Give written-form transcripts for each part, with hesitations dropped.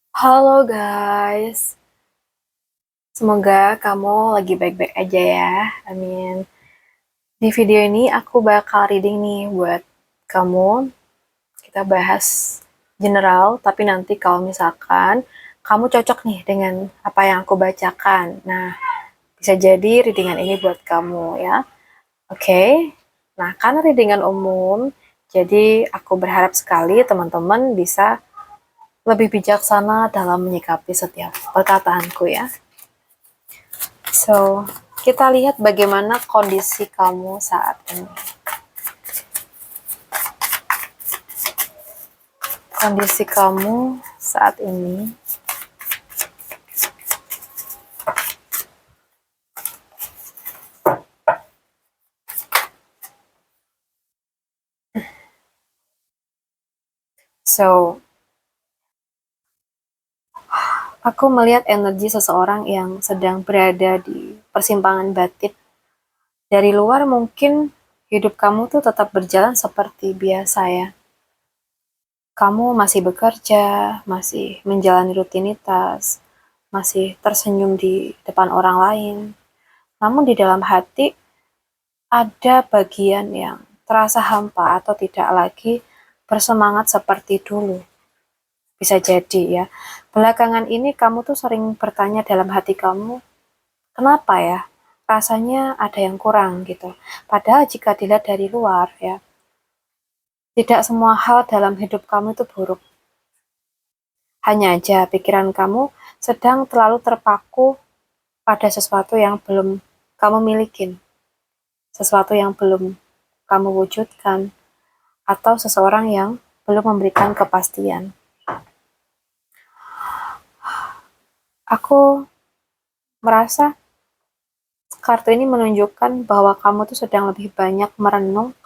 Halo guys, semoga kamu lagi baik-baik aja ya. Amin. Di video ini aku bakal reading nih buat kamu. Kita bahas general, tapi nanti kalau misalkan kamu cocok nih dengan apa yang aku bacakan. Nah, bisa jadi readingan ini buat kamu ya. Oke. Nah, karena readingan umum, jadi aku berharap sekali teman-teman bisa lebih bijaksana dalam menyikapi setiap perkataanku ya. So, kita lihat bagaimana kondisi kamu saat ini. Kondisi kamu saat ini. So, aku melihat energi seseorang yang sedang berada di persimpangan batin. Dari luar mungkin hidup kamu tuh tetap berjalan seperti biasa ya. Kamu masih bekerja, masih menjalani rutinitas, masih tersenyum di depan orang lain. Namun di dalam hati ada bagian yang terasa hampa atau tidak lagi bersemangat seperti dulu. Bisa jadi ya. Belakangan ini kamu tuh sering bertanya dalam hati kamu, kenapa ya? Rasanya ada yang kurang gitu. Padahal jika dilihat dari luar ya, tidak semua hal dalam hidup kamu itu buruk. Hanya aja pikiran kamu sedang terlalu terpaku pada sesuatu yang belum kamu milikin, sesuatu yang belum kamu wujudkan, atau seseorang yang belum memberikan kepastian. Aku merasa kartu ini menunjukkan bahwa kamu tuh sedang lebih banyak merenung.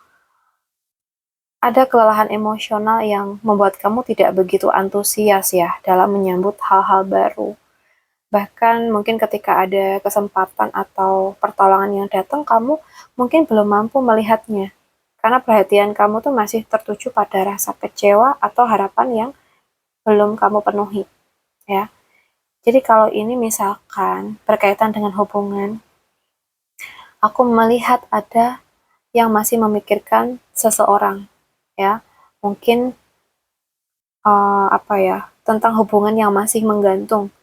Ada kelelahan emosional yang membuat kamu tidak begitu antusias ya dalam menyambut hal-hal baru. Bahkan mungkin ketika ada kesempatan atau pertolongan yang datang, kamu mungkin belum mampu melihatnya. Karena perhatian kamu tuh masih tertuju pada rasa kecewa atau harapan yang belum kamu penuhi. Ya. Jadi kalau ini misalkan berkaitan dengan hubungan, aku melihat ada yang masih memikirkan seseorang, ya. Mungkin apa ya, tentang hubungan yang masih menggantung.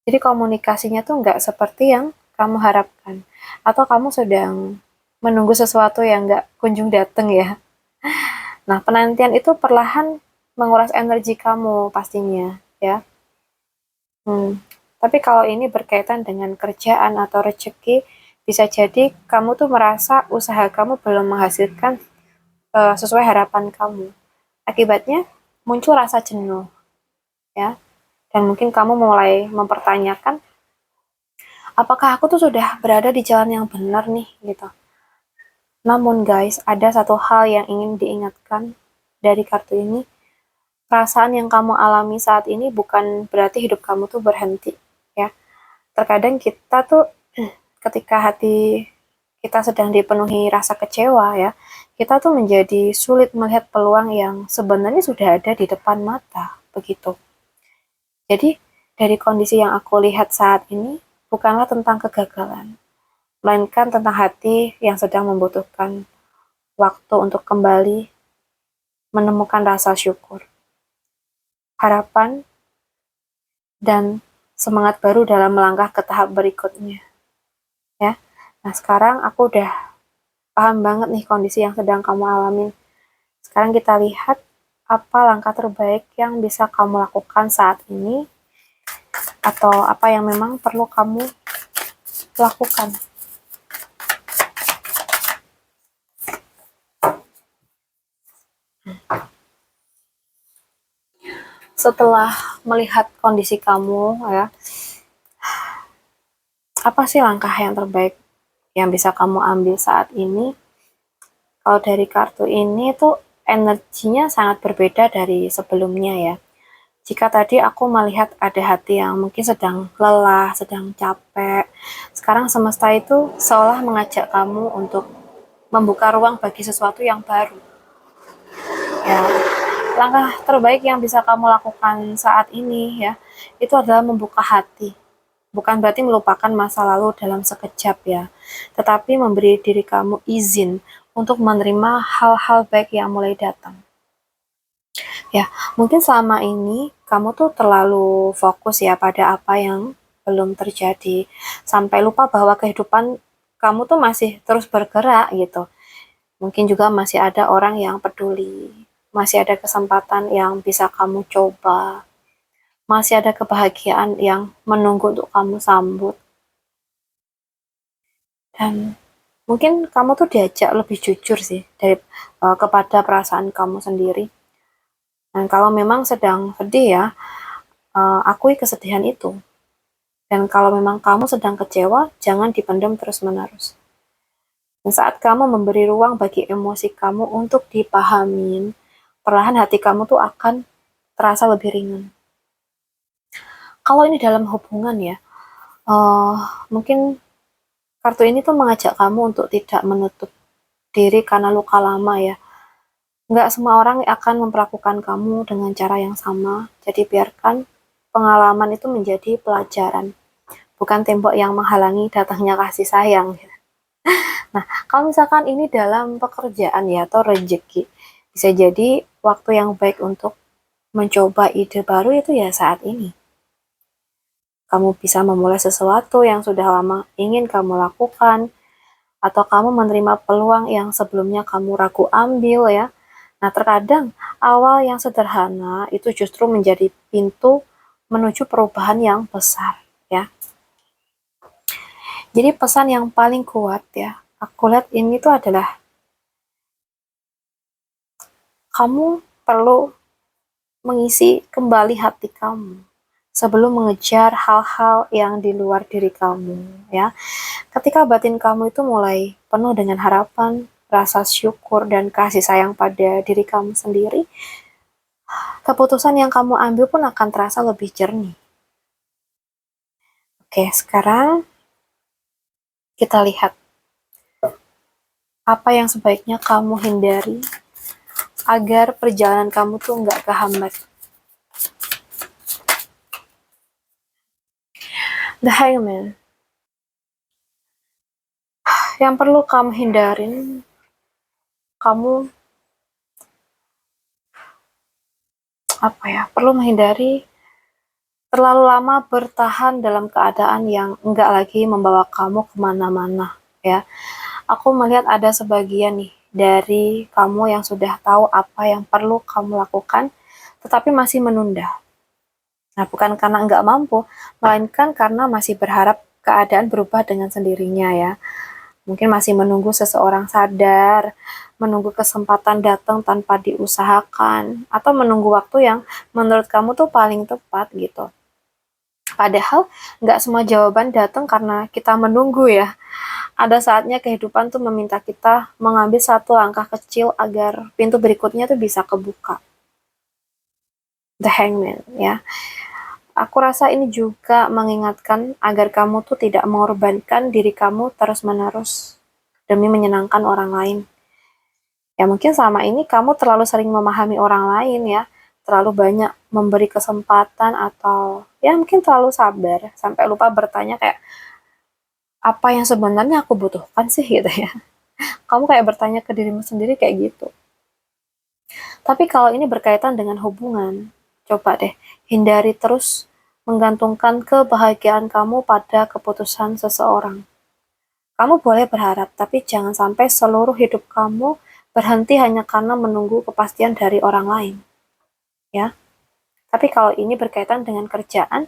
Jadi komunikasinya tuh nggak seperti yang kamu harapkan. Atau kamu sedang menunggu sesuatu yang nggak kunjung datang ya. Nah, penantian itu perlahan menguras energi kamu pastinya, ya. Tapi kalau ini berkaitan dengan kerjaan atau rezeki, bisa jadi kamu tuh merasa usaha kamu belum menghasilkan sesuai harapan kamu. Akibatnya muncul rasa jenuh, ya. Dan mungkin kamu mulai mempertanyakan, apakah aku tuh sudah berada di jalan yang benar nih, gitu. Namun guys, ada satu hal yang ingin diingatkan dari kartu ini. Perasaan yang kamu alami saat ini bukan berarti hidup kamu tuh berhenti, ya. Terkadang kita tuh ketika hati kita sedang dipenuhi rasa kecewa ya, kita tuh menjadi sulit melihat peluang yang sebenarnya sudah ada di depan mata, begitu. Jadi, dari kondisi yang aku lihat saat ini, bukanlah tentang kegagalan, melainkan tentang hati yang sedang membutuhkan waktu untuk kembali menemukan rasa syukur, harapan, dan semangat baru dalam melangkah ke tahap berikutnya. Ya, nah sekarang aku udah paham banget nih kondisi yang sedang kamu alamin. Sekarang kita lihat apa langkah terbaik yang bisa kamu lakukan saat ini atau apa yang memang perlu kamu lakukan. Setelah melihat kondisi kamu ya, apa sih langkah yang terbaik yang bisa kamu ambil saat ini? Kalau dari kartu ini tuh energinya sangat berbeda dari sebelumnya ya. Jika tadi aku melihat ada hati yang mungkin sedang lelah, sedang capek, sekarang semesta itu seolah mengajak kamu untuk membuka ruang bagi sesuatu yang baru. Ya, langkah terbaik yang bisa kamu lakukan saat ini ya, itu adalah membuka hati. Bukan berarti melupakan masa lalu dalam sekejap ya, tetapi memberi diri kamu izin untuk menerima hal-hal baik yang mulai datang. Ya, mungkin selama ini kamu tuh terlalu fokus ya pada apa yang belum terjadi, sampai lupa bahwa kehidupan kamu tuh masih terus bergerak gitu. Mungkin juga masih ada orang yang peduli, masih ada kesempatan yang bisa kamu coba, masih ada kebahagiaan yang menunggu untuk kamu sambut. Dan mungkin kamu tuh diajak lebih jujur sih dari kepada perasaan kamu sendiri. Dan kalau memang sedang sedih ya, akui kesedihan itu. Dan kalau memang kamu sedang kecewa, jangan dipendam terus-menerus. Dan saat kamu memberi ruang bagi emosi kamu untuk dipahamin, perlahan hati kamu tuh akan terasa lebih ringan. Kalau ini dalam hubungan ya, uh, mungkin kartu ini tuh mengajak kamu untuk tidak menutup diri karena luka lama ya. Nggak semua orang akan memperlakukan kamu dengan cara yang sama, jadi biarkan pengalaman itu menjadi pelajaran, bukan tembok yang menghalangi datangnya kasih sayang. Nah, kalau misalkan ini dalam pekerjaan ya atau rezeki, bisa jadi waktu yang baik untuk mencoba ide baru itu ya saat ini. Kamu bisa memulai sesuatu yang sudah lama ingin kamu lakukan, atau kamu menerima peluang yang sebelumnya kamu ragu ambil ya. Nah, terkadang awal yang sederhana itu justru menjadi pintu menuju perubahan yang besar ya. Jadi pesan yang paling kuat ya, aku lihat ini tuh adalah kamu perlu mengisi kembali hati kamu sebelum mengejar hal-hal yang di luar diri kamu ya. Ketika batin kamu itu mulai penuh dengan harapan, rasa syukur dan kasih sayang pada diri kamu sendiri, keputusan yang kamu ambil pun akan terasa lebih jernih. Oke, sekarang kita lihat apa yang sebaiknya kamu hindari agar perjalanan kamu tuh nggak kehambat. The Hangman. Yang perlu kamu hindarin, kamu perlu menghindari terlalu lama bertahan dalam keadaan yang enggak lagi membawa kamu kemana-mana ya. Aku melihat ada sebagian nih dari kamu yang sudah tahu apa yang perlu kamu lakukan, tetapi masih menunda. Nah, bukan karena enggak mampu, melainkan karena masih berharap keadaan berubah dengan sendirinya ya. Mungkin masih menunggu seseorang sadar, menunggu kesempatan datang tanpa diusahakan, atau menunggu waktu yang menurut kamu tuh paling tepat gitu. Padahal nggak semua jawaban datang karena kita menunggu ya. Ada saatnya kehidupan tuh meminta kita mengambil satu langkah kecil agar pintu berikutnya tuh bisa kebuka. The Hangman ya. Aku rasa ini juga mengingatkan agar kamu tuh tidak mengorbankan diri kamu terus-menerus demi menyenangkan orang lain. Ya mungkin selama ini kamu terlalu sering memahami orang lain ya, terlalu banyak memberi kesempatan atau ya mungkin terlalu sabar sampai lupa bertanya kayak apa yang sebenarnya aku butuhkan sih gitu ya. Kamu kayak bertanya ke dirimu sendiri kayak gitu. Tapi kalau ini berkaitan dengan hubungan, coba deh hindari terus menggantungkan kebahagiaan kamu pada keputusan seseorang. Kamu boleh berharap, tapi jangan sampai seluruh hidup kamu berhenti hanya karena menunggu kepastian dari orang lain. Ya. Tapi kalau ini berkaitan dengan kerjaan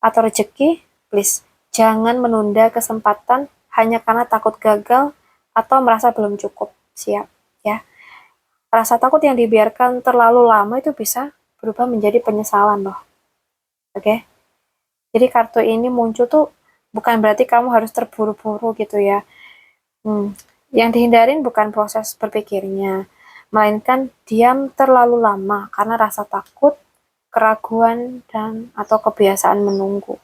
atau rezeki, please jangan menunda kesempatan hanya karena takut gagal atau merasa belum cukup siap, ya. Rasa takut yang dibiarkan terlalu lama itu bisa berubah menjadi penyesalan loh. Oke? Okay? Jadi kartu ini muncul tuh bukan berarti kamu harus terburu-buru gitu ya. Yang dihindarin bukan proses berpikirnya, melainkan diam terlalu lama karena rasa takut, keraguan, dan atau kebiasaan menunggu.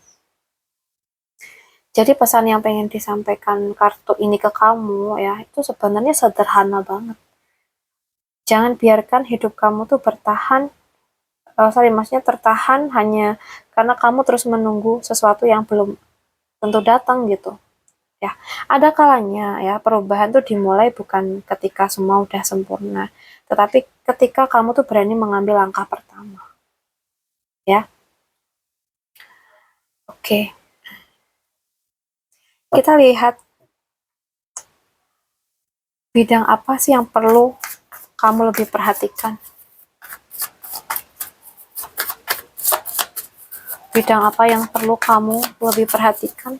Jadi pesan yang pengen disampaikan kartu ini ke kamu ya, itu sebenarnya sederhana banget. Jangan biarkan hidup kamu tuh maksudnya tertahan hanya karena kamu terus menunggu sesuatu yang belum tentu datang gitu. Ya, ada kalanya ya perubahan tuh dimulai bukan ketika semua udah sempurna, tetapi ketika kamu tuh berani mengambil langkah pertama. Ya, oke. Kita lihat bidang apa sih yang perlu kamu lebih perhatikan. Bidang apa yang perlu kamu lebih perhatikan?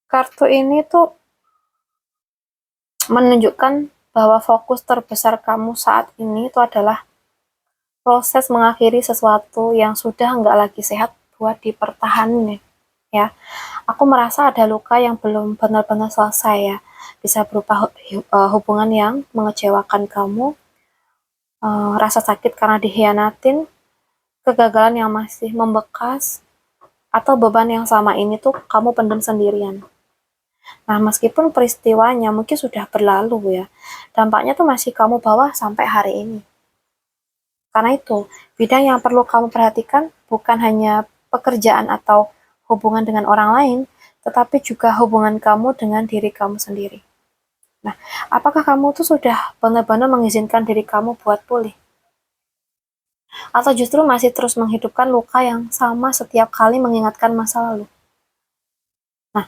Kartu ini tuh menunjukkan bahwa fokus terbesar kamu saat ini itu adalah proses mengakhiri sesuatu yang sudah nggak lagi sehat buat dipertahankan. Ya, aku merasa ada luka yang belum benar-benar selesai ya. Bisa berupa hubungan yang mengecewakan kamu, rasa sakit karena dikhianatin, kegagalan yang masih membekas, atau beban yang sama ini tuh kamu pendam sendirian. Nah, meskipun peristiwanya mungkin sudah berlalu ya, dampaknya tuh masih kamu bawa sampai hari ini. Karena itu, bidang yang perlu kamu perhatikan bukan hanya pekerjaan atau hubungan dengan orang lain, tetapi juga hubungan kamu dengan diri kamu sendiri. Nah, apakah kamu tuh sudah benar-benar mengizinkan diri kamu buat pulih? Atau justru masih terus menghidupkan luka yang sama setiap kali mengingatkan masa lalu? Nah,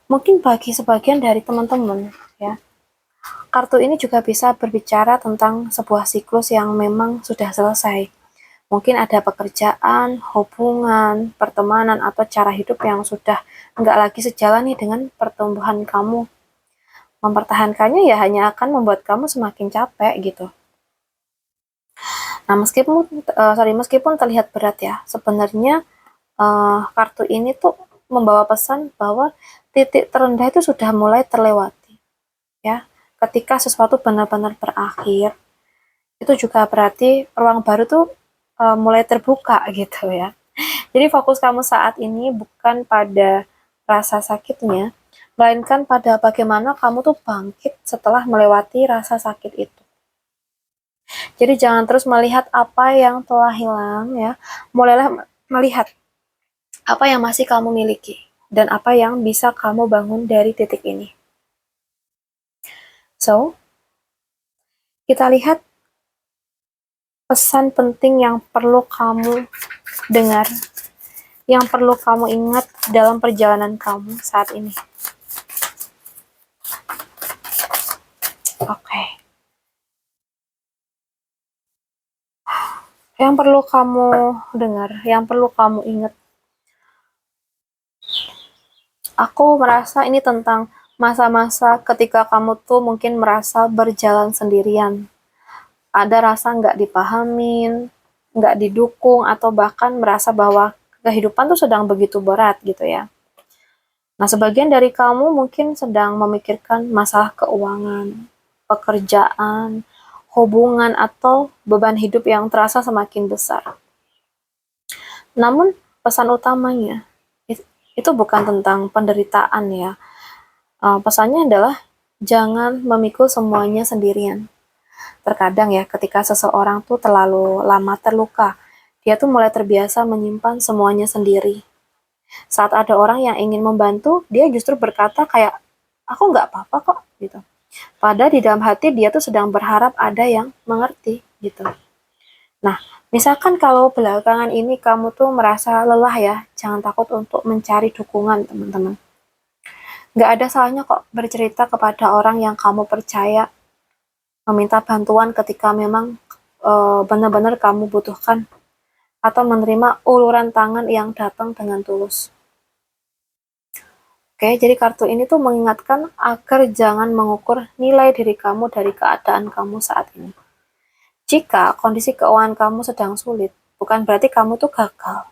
mungkin bagi sebagian dari teman-teman, ya, kartu ini juga bisa berbicara tentang sebuah siklus yang memang sudah selesai. Mungkin ada pekerjaan, hubungan, pertemanan, atau cara hidup yang sudah nggak lagi sejalan nih dengan pertumbuhan kamu. Mempertahankannya ya hanya akan membuat kamu semakin capek gitu. Nah, meskipun terlihat berat ya, sebenarnya kartu ini tuh membawa pesan bahwa titik terendah itu sudah mulai terlewati. Ya, ketika sesuatu benar-benar berakhir, itu juga berarti ruang baru tuh mulai terbuka gitu ya. Jadi fokus kamu saat ini bukan pada rasa sakitnya, melainkan pada bagaimana kamu tuh bangkit setelah melewati rasa sakit itu. Jadi jangan terus melihat apa yang telah hilang ya, mulailah melihat apa yang masih kamu miliki dan apa yang bisa kamu bangun dari titik ini. So, kita lihat pesan penting yang perlu kamu dengar, yang perlu kamu ingat dalam perjalanan kamu saat ini. Oke. Yang perlu kamu dengar, yang perlu kamu ingat. Aku merasa ini tentang masa-masa ketika kamu tuh mungkin merasa berjalan sendirian. Ada rasa nggak dipahamin, nggak didukung, atau bahkan merasa bahwa kehidupan tuh sedang begitu berat gitu ya. Nah, sebagian dari kamu mungkin sedang memikirkan masalah keuangan, pekerjaan, hubungan, atau beban hidup yang terasa semakin besar. Namun, pesan utamanya itu bukan tentang penderitaan ya. Pesannya adalah jangan memikul semuanya sendirian. Terkadang ya, ketika seseorang tuh terlalu lama terluka, dia tuh mulai terbiasa menyimpan semuanya sendiri. Saat ada orang yang ingin membantu, dia justru berkata kayak, aku nggak apa-apa kok, gitu. Padahal di dalam hati dia tuh sedang berharap ada yang mengerti, gitu. Nah, misalkan kalau belakangan ini kamu tuh merasa lelah ya, jangan takut untuk mencari dukungan, teman-teman. Nggak ada salahnya kok bercerita kepada orang yang kamu percaya, meminta bantuan ketika memang benar-benar kamu butuhkan, atau menerima uluran tangan yang datang dengan tulus. Oke, jadi kartu ini tuh mengingatkan agar jangan mengukur nilai diri kamu dari keadaan kamu saat ini. Jika kondisi keuangan kamu sedang sulit, bukan berarti kamu tuh gagal.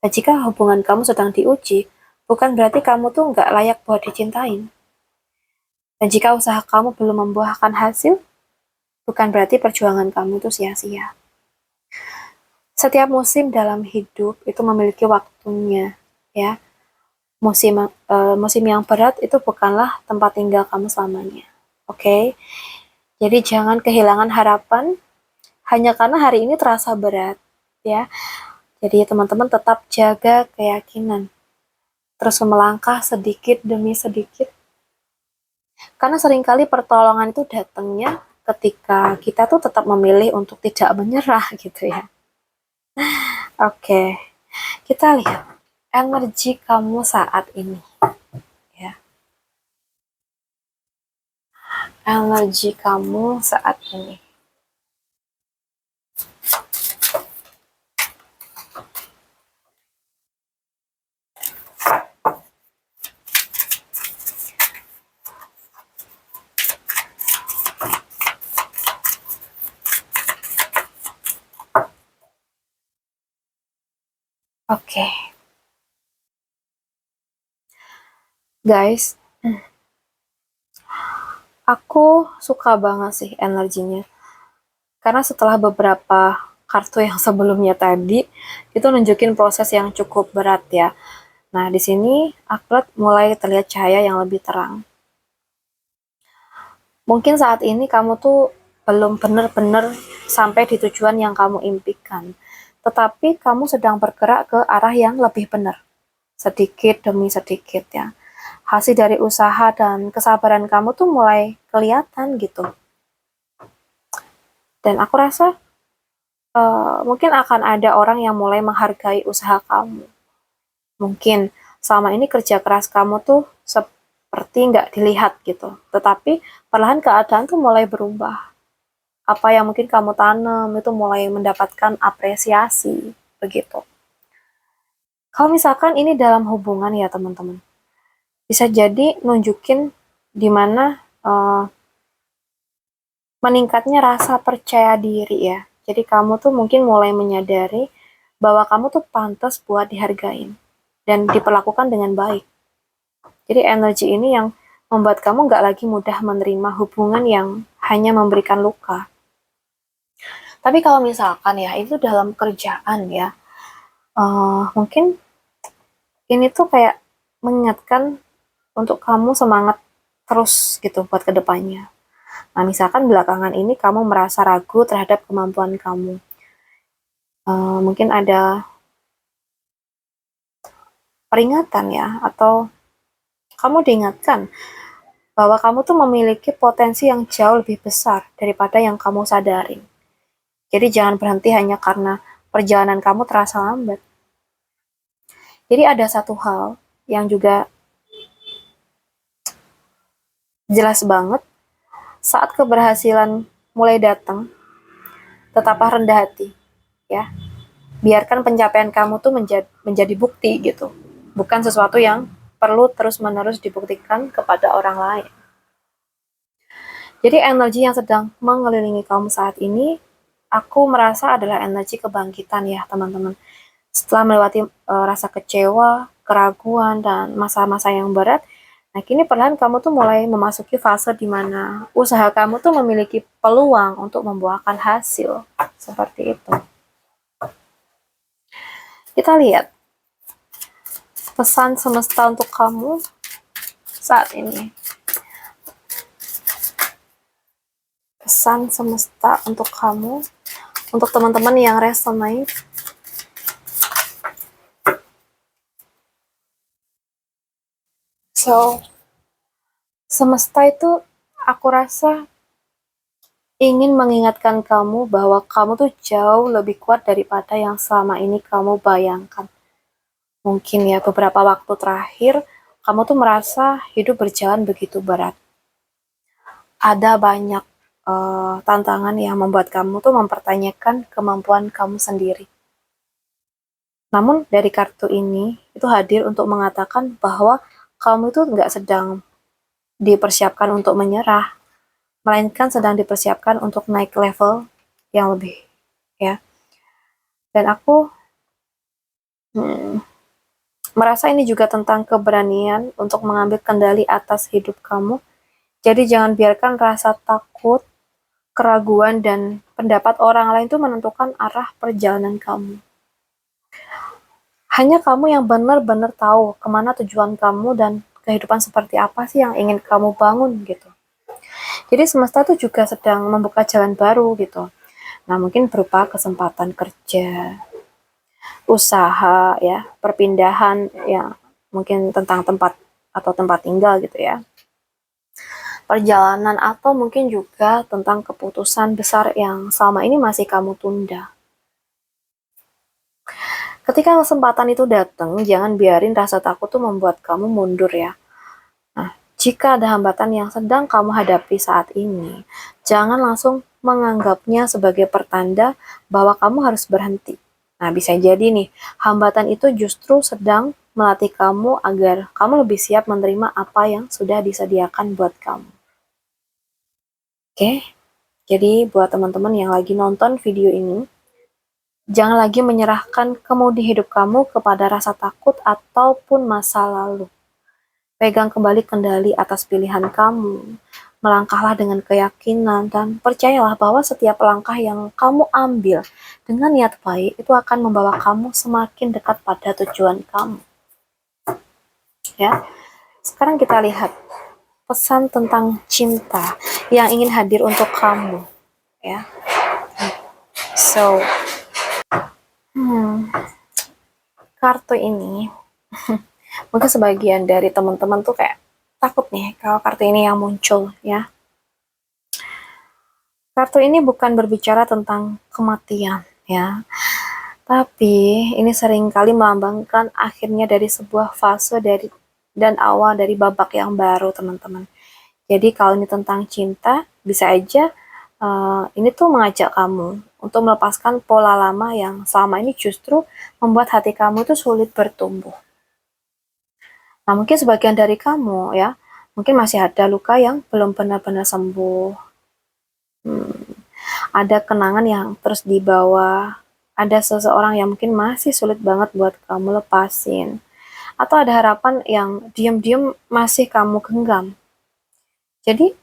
Dan jika hubungan kamu sedang diuji, bukan berarti kamu tuh nggak layak buat dicintain. Dan jika usaha kamu belum membuahkan hasil, bukan berarti perjuangan kamu itu sia-sia. Setiap musim dalam hidup itu memiliki waktunya, ya. Musim yang berat itu bukanlah tempat tinggal kamu selamanya. Oke? Jadi jangan kehilangan harapan hanya karena hari ini terasa berat, ya. Jadi teman-teman tetap jaga keyakinan. Terus melangkah sedikit demi sedikit. Karena seringkali pertolongan itu datangnya ketika kita tuh tetap memilih untuk tidak menyerah gitu ya. Oke, kita lihat energi kamu saat ini. Ya. Energi kamu saat ini. Oke. Guys, aku suka banget sih energinya. Karena setelah beberapa kartu yang sebelumnya tadi, itu nunjukin proses yang cukup berat ya. Nah, di sini aku mulai terlihat cahaya yang lebih terang. Mungkin saat ini kamu tuh belum benar-benar sampai di tujuan yang kamu impikan. Tetapi kamu sedang bergerak ke arah yang lebih benar. Sedikit demi sedikit ya. Hasil dari usaha dan kesabaran kamu tuh mulai kelihatan gitu. Dan aku rasa mungkin akan ada orang yang mulai menghargai usaha kamu. Mungkin selama ini kerja keras kamu tuh seperti nggak dilihat gitu. Tetapi perlahan keadaan tuh mulai berubah. Apa yang mungkin kamu tanam itu mulai mendapatkan apresiasi begitu. Kalau misalkan ini dalam hubungan ya teman-teman, bisa jadi nunjukin dimana meningkatnya rasa percaya diri ya. Jadi kamu tuh mungkin mulai menyadari bahwa kamu tuh pantas buat dihargain dan diperlakukan dengan baik. Jadi energi ini yang membuat kamu nggak lagi mudah menerima hubungan yang hanya memberikan luka. Tapi kalau misalkan ya itu dalam kerjaan ya, mungkin ini tuh kayak mengingatkan untuk kamu semangat terus gitu buat kedepannya. Nah, misalkan belakangan ini kamu merasa ragu terhadap kemampuan kamu. Mungkin ada peringatan ya, atau kamu diingatkan bahwa kamu tuh memiliki potensi yang jauh lebih besar daripada yang kamu sadarin. Jadi jangan berhenti hanya karena perjalanan kamu terasa lambat. Jadi ada satu hal yang juga jelas banget, saat keberhasilan mulai datang, tetaplah rendah hati, ya. Biarkan pencapaian kamu tuh menjadi bukti gitu, bukan sesuatu yang perlu terus-menerus dibuktikan kepada orang lain. Jadi energi yang sedang mengelilingi kamu saat ini, aku merasa adalah energi kebangkitan ya teman-teman. Setelah melewati rasa kecewa, keraguan, dan masa-masa yang berat, nah kini perlahan kamu tuh mulai memasuki fase di mana usaha kamu tuh memiliki peluang untuk membuahkan hasil. Seperti itu. Kita lihat pesan semesta untuk kamu saat ini. Pesan semesta untuk kamu, untuk teman-teman yang resonate. So, semesta itu aku rasa ingin mengingatkan kamu bahwa kamu tuh jauh lebih kuat daripada yang selama ini kamu bayangkan. Mungkin ya beberapa waktu terakhir, kamu tuh merasa hidup berjalan begitu berat. Ada banyak tantangan yang membuat kamu tuh mempertanyakan kemampuan kamu sendiri. Namun dari kartu ini, itu hadir untuk mengatakan bahwa kamu itu nggak sedang dipersiapkan untuk menyerah, melainkan sedang dipersiapkan untuk naik level yang lebih, ya. Dan aku merasa ini juga tentang keberanian untuk mengambil kendali atas hidup kamu. Jadi jangan biarkan rasa takut, keraguan, dan pendapat orang lain itu menentukan arah perjalanan kamu. Hanya kamu yang benar-benar tahu kemana tujuan kamu dan kehidupan seperti apa sih yang ingin kamu bangun gitu. Jadi semesta tuh juga sedang membuka jalan baru gitu. Nah, mungkin berupa kesempatan kerja, usaha ya, perpindahan ya, mungkin tentang tempat atau tempat tinggal gitu ya. Perjalanan atau mungkin juga tentang keputusan besar yang selama ini masih kamu tunda. Ketika kesempatan itu datang, jangan biarin rasa takut tuh membuat kamu mundur ya. Nah, jika ada hambatan yang sedang kamu hadapi saat ini, jangan langsung menganggapnya sebagai pertanda bahwa kamu harus berhenti. Nah, bisa jadi nih, hambatan itu justru sedang melatih kamu agar kamu lebih siap menerima apa yang sudah disediakan buat kamu. Oke, jadi buat teman-teman yang lagi nonton video ini, jangan lagi menyerahkan kemudi hidup kamu kepada rasa takut ataupun masa lalu. Pegang kembali kendali atas pilihan kamu. Melangkahlah dengan keyakinan dan percayalah bahwa setiap langkah yang kamu ambil dengan niat baik itu akan membawa kamu semakin dekat pada tujuan kamu. Ya. Sekarang kita lihat pesan tentang cinta yang ingin hadir untuk kamu, ya. So, kartu ini mungkin sebagian dari teman-teman tuh kayak takut nih kalau kartu ini yang muncul, ya. Kartu ini bukan berbicara tentang kematian, ya. Tapi ini seringkali melambangkan akhirnya dari sebuah fase dari dan awal dari babak yang baru, teman-teman. Jadi kalau ini tentang cinta, bisa aja ini tuh mengajak kamu untuk melepaskan pola lama yang selama ini justru membuat hati kamu tuh sulit bertumbuh. Nah, mungkin sebagian dari kamu ya, mungkin masih ada luka yang belum benar-benar sembuh. Ada kenangan yang terus dibawa, ada seseorang yang mungkin masih sulit banget buat kamu lepasin. Atau ada harapan yang diam-diam masih kamu genggam. Jadi,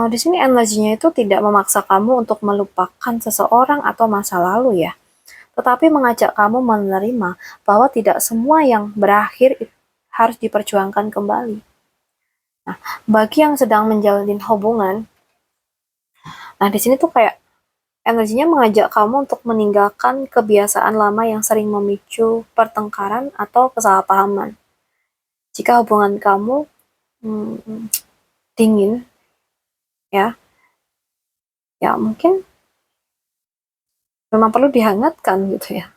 di sini energinya itu tidak memaksa kamu untuk melupakan seseorang atau masa lalu ya, tetapi mengajak kamu menerima bahwa tidak semua yang berakhir harus diperjuangkan kembali. Nah, bagi yang sedang menjalin hubungan, nah di sini tuh kayak energinya mengajak kamu untuk meninggalkan kebiasaan lama yang sering memicu pertengkaran atau kesalahpahaman. Jika hubungan kamu dingin, ya, ya mungkin memang perlu dihangatkan gitu ya.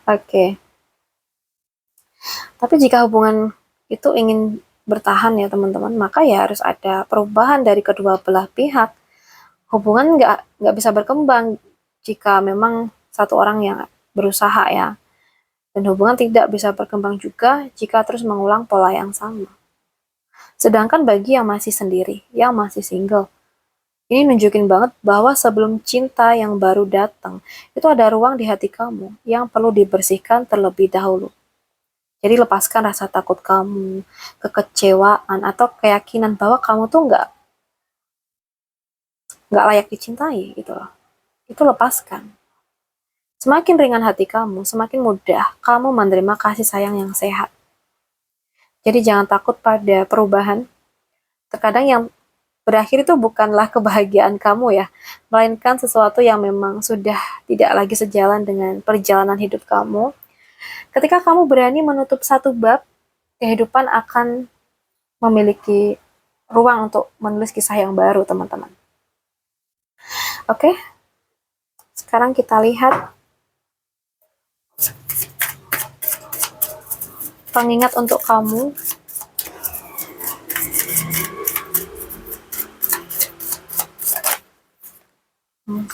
Oke. Tapi jika hubungan itu ingin bertahan ya teman-teman, maka ya harus ada perubahan dari kedua belah pihak. Hubungan nggak bisa berkembang jika memang satu orang yang berusaha ya. Dan hubungan tidak bisa berkembang juga jika terus mengulang pola yang sama. Sedangkan bagi yang masih sendiri, yang masih single, ini nunjukin banget bahwa sebelum cinta yang baru datang, itu ada ruang di hati kamu yang perlu dibersihkan terlebih dahulu. Jadi lepaskan rasa takut kamu, kekecewaan, atau keyakinan bahwa kamu tuh nggak layak dicintai gitu loh. Itu lepaskan. Semakin ringan hati kamu, semakin mudah kamu menerima kasih sayang yang sehat. Jadi jangan takut pada perubahan. Terkadang yang berakhir itu bukanlah kebahagiaan kamu ya, melainkan sesuatu yang memang sudah tidak lagi sejalan dengan perjalanan hidup kamu. Ketika kamu berani menutup satu bab, kehidupan akan memiliki ruang untuk menulis kisah yang baru, teman-teman. Oke, sekarang kita lihat pengingat untuk kamu.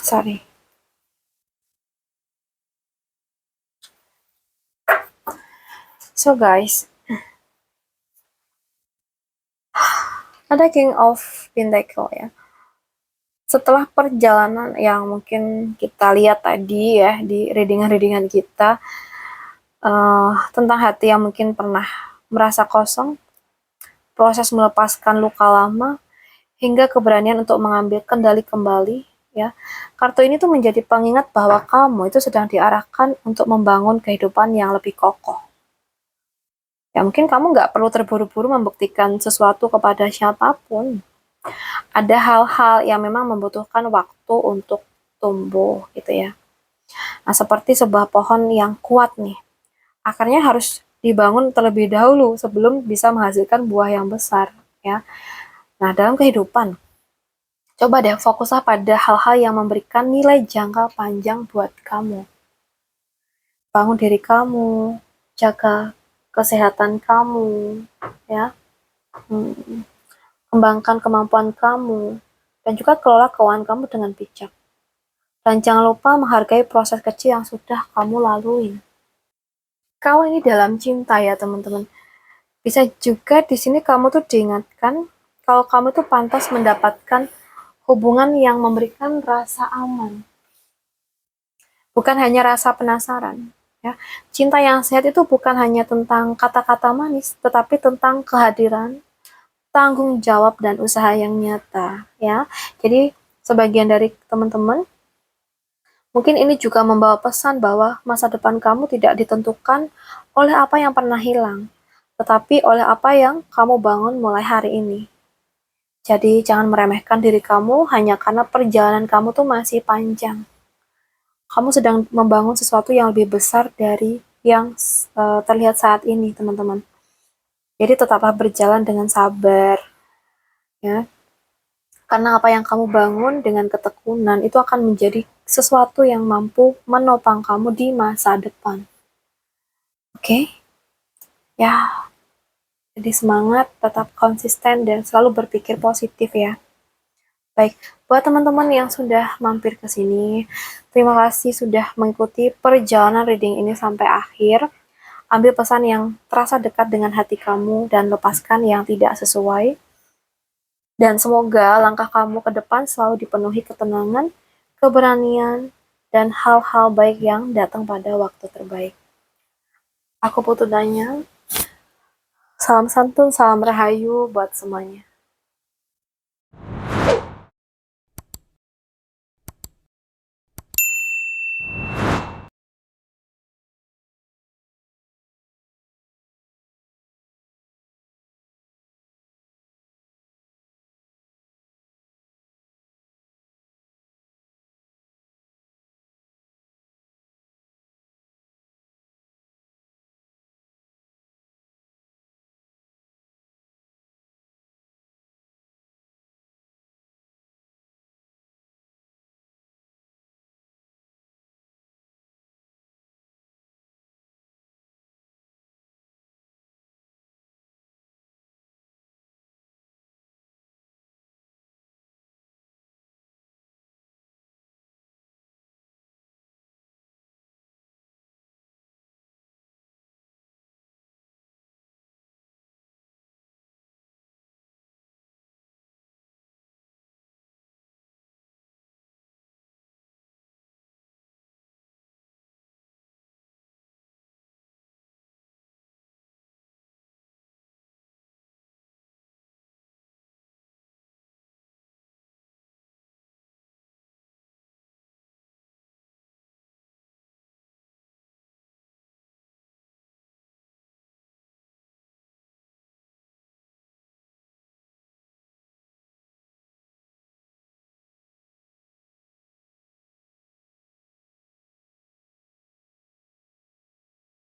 Sorry. So guys, ada King of Pentacle ya. Setelah perjalanan yang mungkin kita lihat tadi ya di readingan-readingan kita, tentang hati yang mungkin pernah merasa kosong, proses melepaskan luka lama, hingga keberanian untuk mengambil kendali kembali, ya. Kartu ini tuh menjadi pengingat bahwa kamu itu sedang diarahkan untuk membangun kehidupan yang lebih kokoh. Ya mungkin kamu nggak perlu terburu-buru membuktikan sesuatu kepada siapapun. Ada hal-hal yang memang membutuhkan waktu untuk tumbuh gitu ya. Nah, seperti sebuah pohon yang kuat nih, akarnya harus dibangun terlebih dahulu sebelum bisa menghasilkan buah yang besar ya. Nah, dalam kehidupan, coba deh fokuslah pada hal-hal yang memberikan nilai jangka panjang buat kamu. Bangun diri kamu, jaga kesehatan kamu, ya. Kembangkan kemampuan kamu, dan juga kelola keuangan kamu dengan bijak. Dan jangan lupa menghargai proses kecil yang sudah kamu lalui. Kalau ini dalam cinta ya teman-teman, bisa juga di sini kamu tuh diingatkan kalau kamu tuh pantas mendapatkan hubungan yang memberikan rasa aman, bukan hanya rasa penasaran. Ya, cinta yang sehat itu bukan hanya tentang kata-kata manis, tetapi tentang kehadiran, tanggung jawab dan usaha yang nyata. Ya, jadi sebagian dari teman-teman mungkin ini juga membawa pesan bahwa masa depan kamu tidak ditentukan oleh apa yang pernah hilang, tetapi oleh apa yang kamu bangun mulai hari ini. Jadi jangan meremehkan diri kamu hanya karena perjalanan kamu tuh masih panjang. Kamu sedang membangun sesuatu yang lebih besar dari yang terlihat saat ini, teman-teman. Jadi tetaplah berjalan dengan sabar, ya. Karena apa yang kamu bangun dengan ketekunan itu akan menjadi sesuatu yang mampu menopang kamu di masa depan. Oke? Ya, jadi semangat, tetap konsisten, dan selalu berpikir positif ya. Baik, buat teman-teman yang sudah mampir ke sini, terima kasih sudah mengikuti perjalanan reading ini sampai akhir. Ambil pesan yang terasa dekat dengan hati kamu dan lepaskan yang tidak sesuai. Dan semoga langkah kamu ke depan selalu dipenuhi ketenangan, keberanian, dan hal-hal baik yang datang pada waktu terbaik. Aku Putu Danya. Salam santun, salam rahayu buat semuanya.